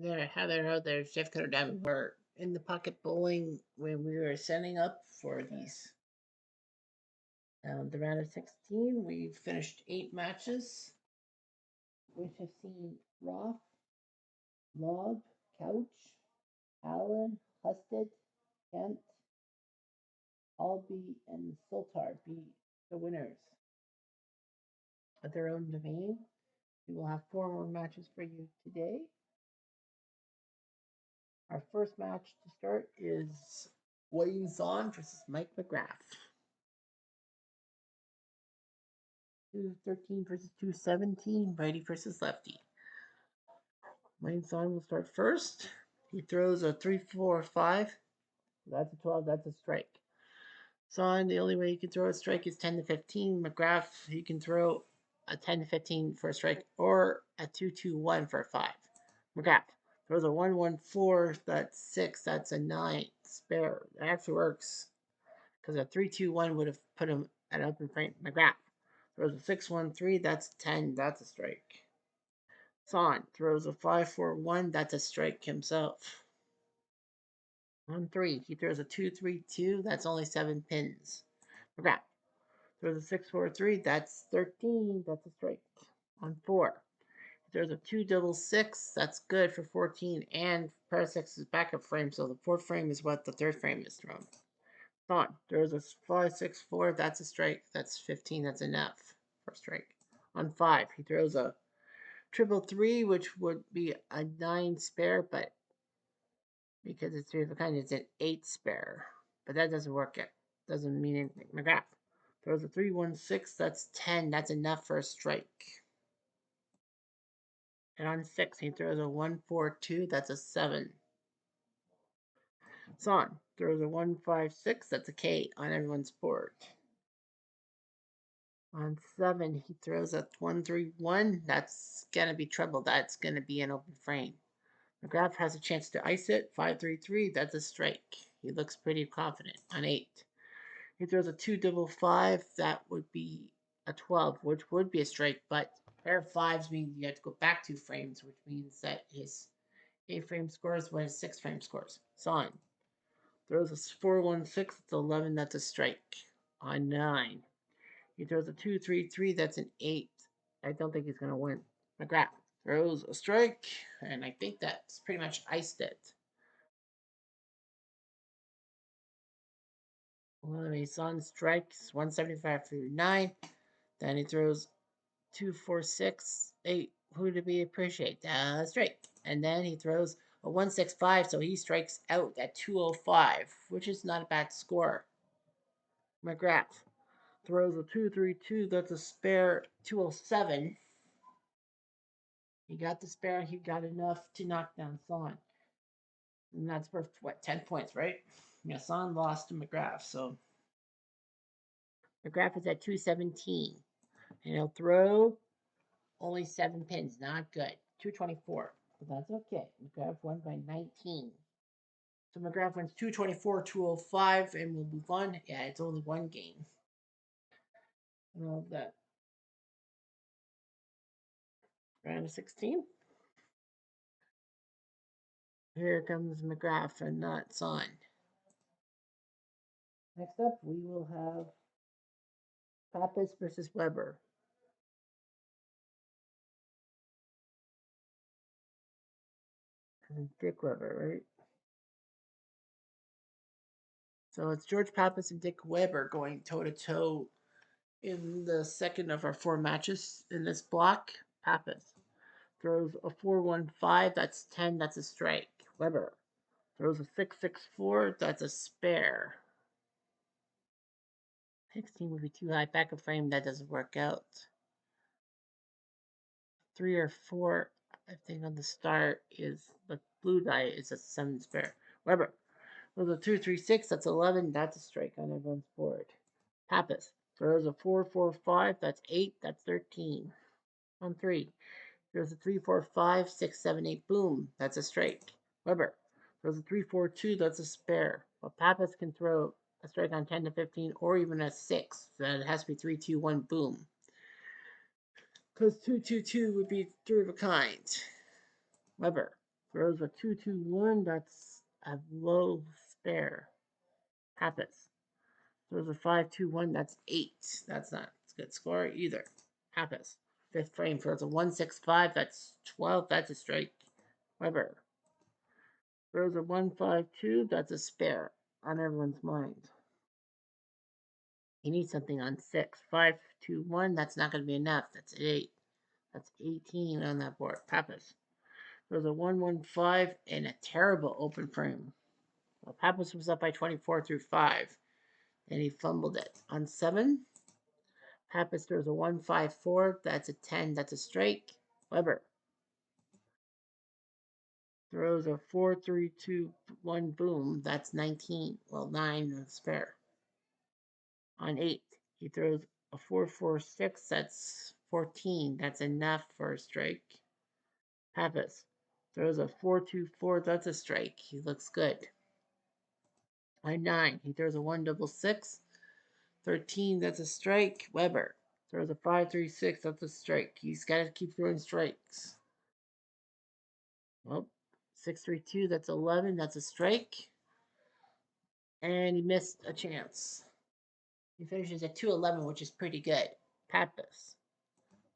There, Heather, there's Jeff Cutter Diamond. We're in the pocket bowling when we were setting up for these. The round of 16, we've finished 8 matches, which have seen Roth, Lob, Couch, Allen, Husted, Kent, Albee, and Sultar be the winners. At their own domain, we will have 4 more matches for you today. Our first match to start is Wayne Zahn versus Mike McGrath. 213 versus 217, righty versus lefty. Wayne Zahn will start first. He throws a 3-4-5. That's a 12, that's a strike. Zahn, the only way he can throw a strike is 10 to 15. McGrath, he can throw a 10 to 15 for a strike or a 2-2-1 for a 5. McGrath throws a 1-1-4, that's 6, that's a 9 spare. That actually works because a 3-2-1 would have put him at open frame. McGrath throws a 6-1-3, that's 10, that's a strike. Zahn throws a 5-4-1, that's a strike himself. On 3, he throws a 2-3-2, that's only 7 pins. McGrath throws a 6-4-3, that's 13, that's a strike. On 4, he throws a 2-6-6, that's good for 14, and pair 6 is backup frame, so the 4th frame is what the 3rd frame is thrown. Zahn throws a 5-6-4, that's a strike, that's 15, that's enough for a strike. On 5, he throws a 3-3, which would be a 9 spare, but because it's 3 of a kind, it's an 8 spare. But that doesn't work. It doesn't mean anything. McGrath throws a 3-1-6, that's 10. That's enough for a strike. And on 6, he throws a 1-4-2, that's a 7. Zahn throws a 1-5-6, that's a K on everyone's board. On 7, he throws a 1-3-1, that's going to be trouble. That's going to be an open frame. McGrath has a chance to ice it. 5-3-3, that's a strike. He looks pretty confident. On 8, he throws a 2-5-5, that would be a 12, which would be a strike, but pair of 5s means you have to go back 2 frames, which means that his 8 frame scores when his 6 frame scores. Zahn throws a 4-1-6, it's 11, that's a strike. On 9, he throws a 2-3-3, that's an 8. I don't think he's going to win. McGrath throws a strike, and I think that's pretty much iced it. Well, his son strikes 175 through 9. Then he throws 2-4-6-8. Who do we appreciate? Strike. And then he throws a 1-6-5, so he strikes out at 205, which is not a bad score. McGrath throws a 2-3-2, that's a spare 207. He got the spare, he got enough to knock down Son. And that's worth, 10 points, right? Yeah, Son lost to McGrath, so McGrath is at 217. And he'll throw only 7 pins. Not good. 224. But that's okay. McGrath won by 19. So McGrath wins 224, 205, and we'll move on. Yeah, it's only one game. And all of that. Round of 16. Here comes McGrath and not Son. Next up, we will have Pappas versus Weber. And Dick Weber, right? So it's George Pappas and Dick Weber going toe to toe in the second of our 4 matches in this block. Pappas throws a 4-1-5, that's 10, that's a strike. Weber throws a 6-6-4, that's a spare. 16 would be too high. Back of frame, that doesn't work out. 3 or 4, I think on the start is the blue die is a 7 spare. Weber throws a 2-3-6, that's 11, that's a strike on everyone's board. Pappas throws a 4-4-5, that's 8, that's 13. On 3, there's a 3-4-5, 6-7-8, boom, that's a strike. Weber throws a 3-4-2, that's a spare. But Pappas can throw a strike on 10 to 15 or even a 6. So it has to be 3-2-1, boom. Because 2-2-2 would be 3 of a kind. Weber Throws a 2-2-1. That's a low spare. Pappas. Throws a 5-2-1. That's 8. That's not a good score either. Pappas. Fifth frame. Throws a 1-6-5. That's 12. That's a strike. Weber. Throws a 1-5-2. That's a spare on everyone's mind. He needs something on 6. 5-2-1. That's not going to be enough. That's 8. That's 18 on that board. Pappas. There's a 1-1-5 and a terrible open frame. Well, Pappas was up by 24 through 5, and he fumbled it. On 7, Pappas throws a 1-5-4. That's a 10. That's a strike. Weber throws a 4-3-2-1 boom. That's 19. Well, 9 is spare. On 8, he throws a 4-4-6. That's 14. That's enough for a strike. Pappas throws a 4-2-4. That's a strike. He looks good. On 9, he throws a 1-6-6. 13, that's a strike. Weber throws a 5-3-6. That's a strike. He's got to keep throwing strikes. Well, 6-3-2, that's 11. That's a strike. And he missed a chance. He finishes at 2-11, which is pretty good. Pappas.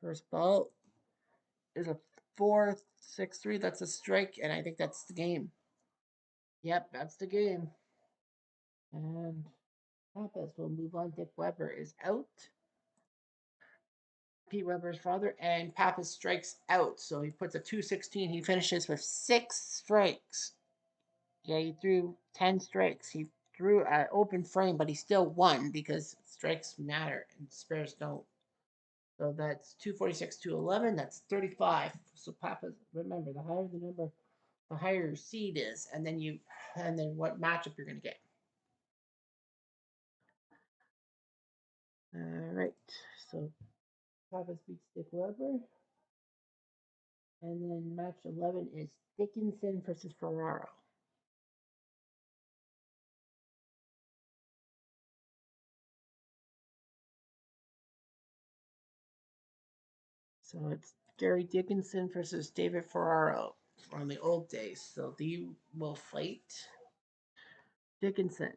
First ball is a 4-6-3. That's a strike, and I think that's the game. Yep, that's the game. And Pappas will move on. Dick Weber is out. Pete Weber's father, and Pappas strikes out. So he puts a 216. He finishes with 6 strikes. Yeah, he threw 10 strikes. He threw an open frame, but he still won because strikes matter and spares don't. So that's 246 to 11. That's 35. So Pappas, remember, the higher the number, the higher your seed is, and then what matchup you're going to get. All right. So Pappas beats Dick Weber. And then match 11 is Dickinson versus Ferraro. So it's Gary Dickinson versus David Ferraro from the old days. So they will fight. Dickinson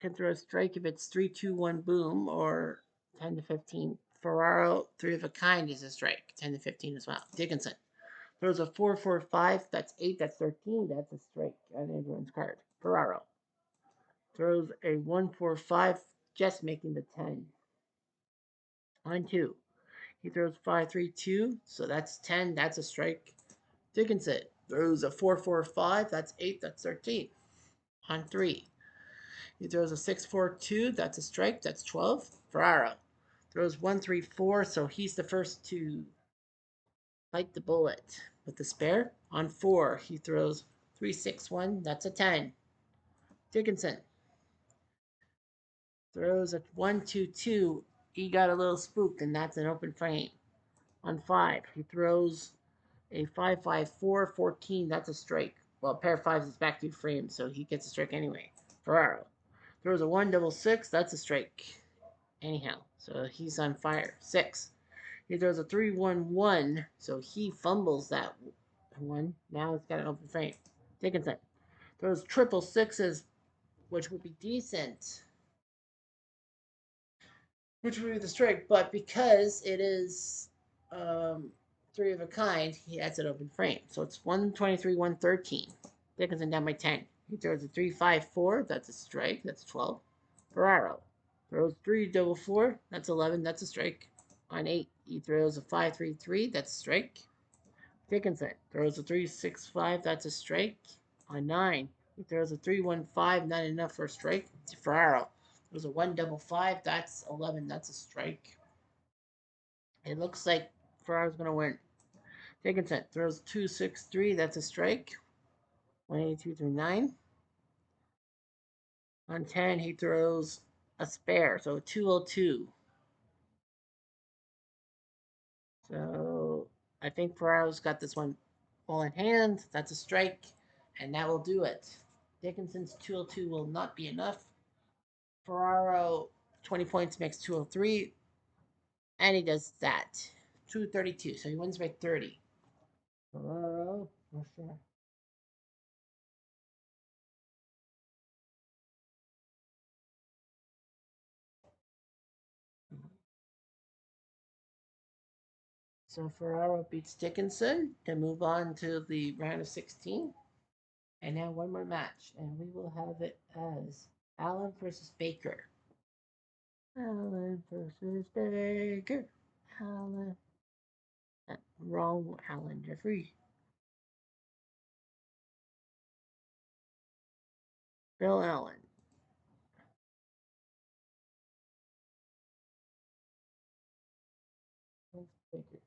can throw a strike if it's 3-2-1 boom or 10 to 15. Ferraro, 3 of a kind is a strike, 10 to 15 as well. Dickinson throws a 4-4-5. That's 8. That's 13. That's a strike on everyone's card. Ferraro throws a 1-4-5, just making the 10. On 2. He throws 5-3-2, so that's 10. That's a strike. Dickinson throws a 4-4-5. That's 8. That's 13. On 3. He throws a 6-4-2. That's a strike. That's 12. Ferraro throws 1-3-4, so he's the first to bite the bullet with the spare. On 4, he throws 3-6-1. That's a 10. Dickinson throws a 1-2-2. He got a little spooked, and that's an open frame. On 5, he throws a 5-5-4, 14. That's a strike. Well, a pair of fives is back to frames, so he gets a strike anyway. Ferraro throws a 1-6-6. That's a strike. Anyhow, so he's on fire. 6. He throws a 3-1-1, so he fumbles that one. Now it's got an open frame. Dickinson throws triple sixes, which would be decent, which would be the strike. But because it is 3 of a kind, he has an open frame. So it's 123, 113. Dickinson down by 10. He throws a 3-5-4. That's a strike. That's 12. Ferraro throws 3-4. That's 11. That's a strike. On 8, he throws a 5-3-3. That's a strike. Dickinson throws a 3-6-5. That's a strike. On 9, he throws a 3-1-5. Not enough for a strike. Ferraro throws a 1-5-5. That's 11. That's a strike. It looks like Ferraro's going to win. Dickinson throws 2-6-3. That's a strike. 182 through 9. On 10, he throws a spare, so 202. So I think Ferraro's got this one all in hand. That's a strike, and that will do it. Dickinson's 202 will not be enough. Ferraro, 20 points makes 203, and he does that. 232, so he wins by 30. Ferraro For sure. So Ferraro beats Dickinson to move on to the round of 16. And now one more match, and we will have it as Allen versus Baker. Allen versus Baker. Allen. Wrong Allen Jeffrey. Bill Allen. Baker.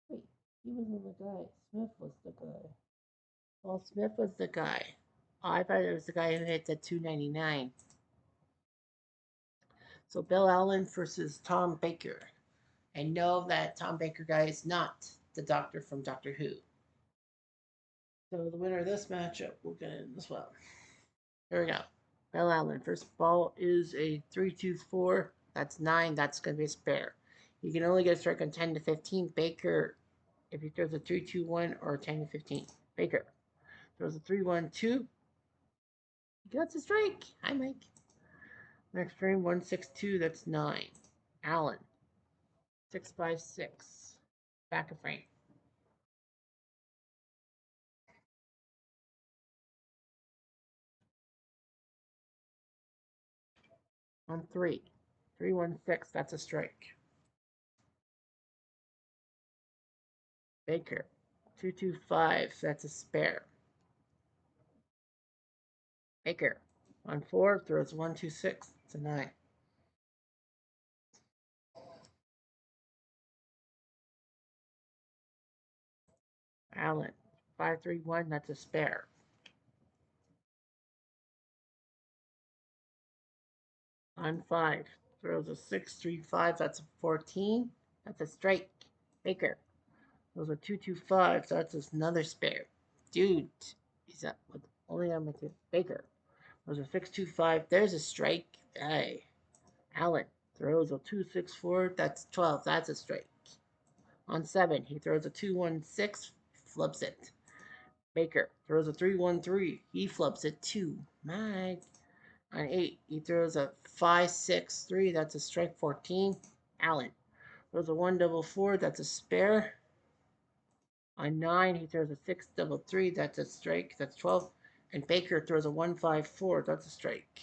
Wait, he wasn't the guy. Smith was the guy. Well, Smith was the guy. Oh, I thought it was the guy who hit the 299. So Bill Allen versus Tom Baker. And know that Tom Baker guy is not the doctor from Doctor Who. So the winner of this matchup will get in as well. Here we go. Bill Allen. First ball is a 3-2-4. That's 9. That's going to be a spare. You can only get a strike on 10 to 15. Baker, if he throws a 3-2-1 or 10 to 15. Baker throws a 3-1-2. He gets a strike. Hi, Mike. Next frame 1-6-2. That's 9. Allen 6-5-6. Back of frame. On 3. 3-1-6. That's a strike. Baker 2-2-5. That's a spare. Baker on 4 throws 1-2-6. It's a 9. Allen 5-3-1. That's a spare. On 5 throws a 6-3-5. That's a 14. That's a strike. Baker those are 2-2-5. That's another spare. Dude, he's up with only on my two. Baker those are 6-2-5. There's a strike. Hey, Allen throws a 2-6-4. That's 12. That's a strike. On 7, he throws a 2-1-6. Flips it. Baker throws a 3-1-3. He flips it too. Mike. On 8, he throws a 5-6-3. That's a strike 14. Allen throws a 1-4-4. That's a spare. On 9, he throws a 6-3-3. That's a strike. That's 12. And Baker throws a 1-5-4. That's a strike.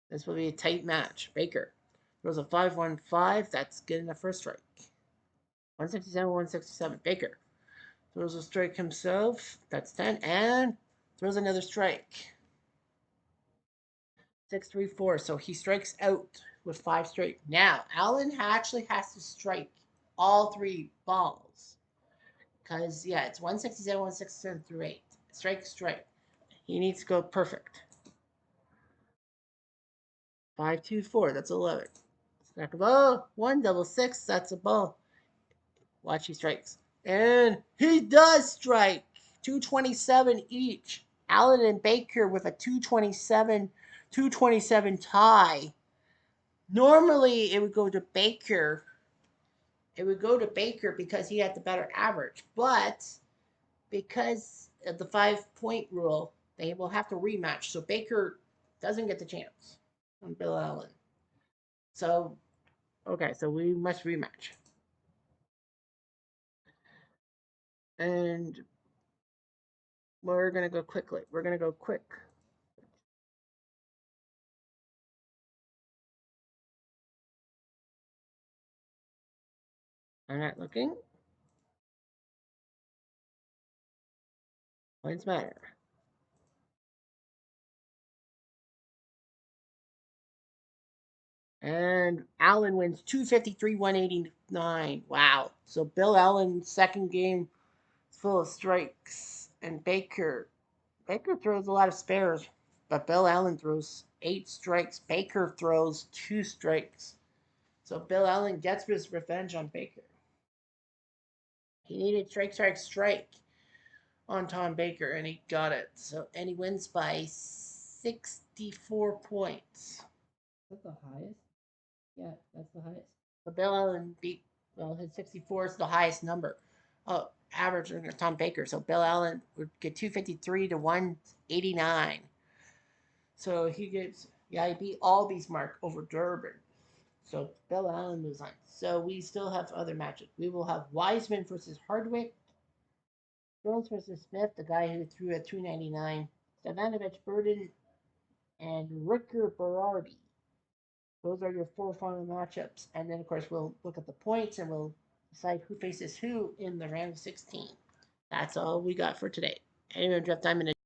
This will be a tight match. Baker throws a 5-1-5. That's getting the first strike. 167, 167. Baker throws a strike himself. That's 10. And throws another strike. 6-3-4. So he strikes out with 5 straight. Now, Allen actually has to strike all 3 balls. Because, yeah, it's 167, 167 through 8. Strike, strike. He needs to go perfect. 5-2-4. That's 11. Stack of ball. 1-6. That's a ball. Watch, he strikes. And he does strike. 227 each. Allen and Baker with a 227 tie. Normally it would go to Baker. It would go to Baker because he had the better average. But because of the 5-point rule, they will have to rematch. So Baker doesn't get the chance on Bill Allen. So, okay, so we must rematch. And we're going to go quickly. We're going to go quick. I'm not looking. Points matter. And Allen wins 253, 189. Wow. So Bill Allen's second game full of strikes. And Baker throws a lot of spares, but Bill Allen throws 8 strikes. Baker throws 2 strikes. So Bill Allen gets his revenge on Baker. He needed strike, strike, strike on Tom Baker, and he got it. So and he wins by 64 points. Is that the highest? Yeah, that's the highest. So Bill Allen beat, well, his 64 is the highest number. Oh, average than Tom Baker. So Bill Allen would get 253 to 189. So he gets, yeah, he beat Alby's mark over Durbin. So Bill Allen moves on. So we still have other matches. We will have Wiseman versus Hardwick, Jones versus Smith, the guy who threw at 299, Stavanovich Burden, and Ricker Berardi. Those are your four final matchups. And then, of course, we'll look at the points and we'll decide who faces who in the round of 16. That's all we got for today. Anyway, Jeff Diamond.